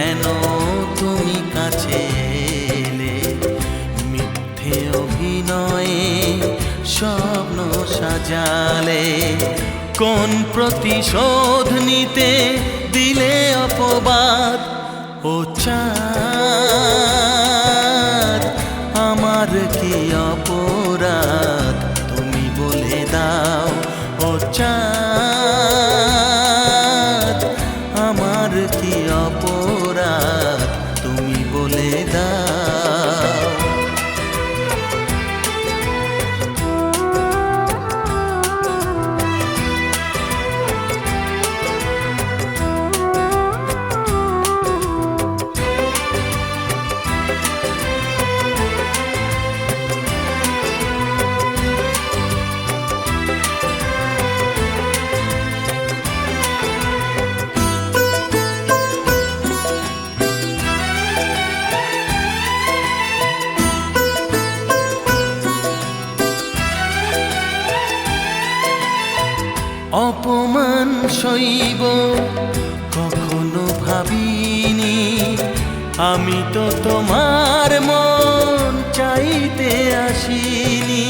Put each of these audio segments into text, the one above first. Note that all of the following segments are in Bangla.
কেন তুমি কাছে এলে? মিথ্যে অভিনয়ে স্বপ্ন সাজালে, কোন প্রতিশোধ নিতে দিলে অপবাদ? ও চাঁদ, আমার কি অপরাধ তুমি বলে দাও। ও চাঁদ, আমার কি অপরাধ তুমি বলে দাও। অপমান সইব কখনো ভাবিনি, আমি তো তোমার মন চাইতে আসিনি।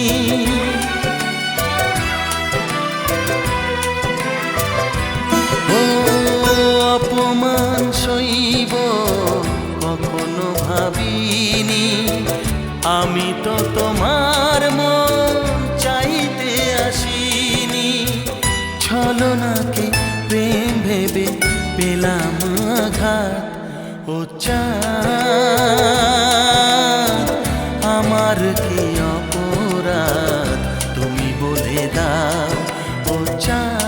ও অপমান সইব কখনো ভাবিনি, আমি তো তোমার মন চাইতে আসিনি। ছলনাকে প্রেম ভেবে পেলাম আঘাত। ও চাঁদ, আমার কি অপরাধ তুমি বলে দাও। ও চাঁদ,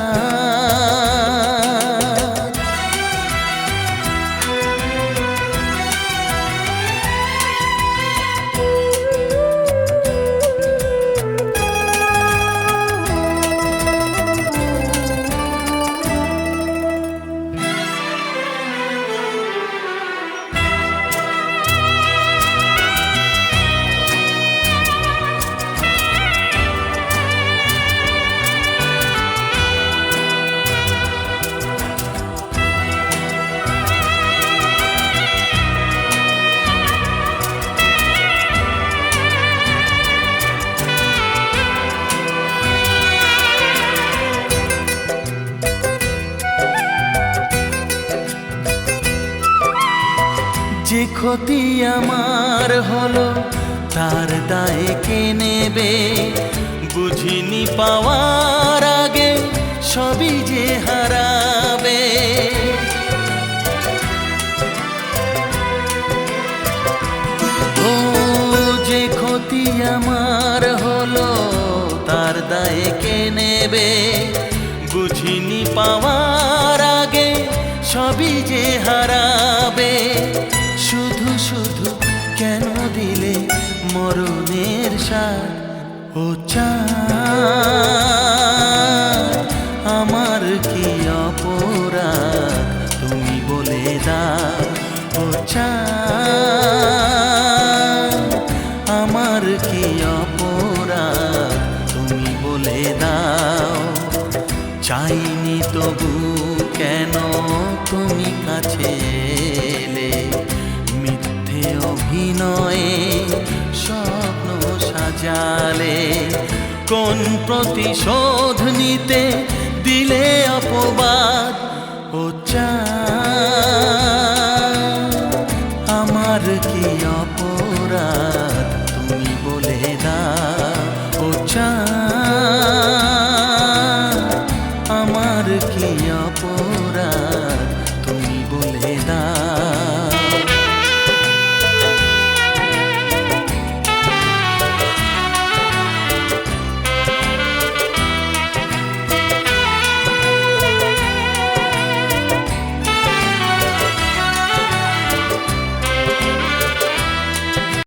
যে ক্ষতি আমার হলো তার দায় কে নেবে? বুঝিনি পাওয়ার আগে সবই যে হারাবে। ও যে ক্ষতি আমার হলো তার দায় কে নেবে? বুঝিনি পাওয়ার আগে সবই যে হারাবে। শুধু শুধু কেন দিলে মরণের স্বাদ? ও চাঁদ, আমার কি অপরাধ তুমি বলে দাও। ও চাঁদ, আমার কি অপরাধ তুমি বলে দাও। চাইনি তবু কেন তুমি কাছে এলে? মিথ্যে অভিনয়ে স্বপ্ন সাজালে, কোন প্রতিশোধ নিতে দিলে অপবাদ? ও চাঁদ, আমার কি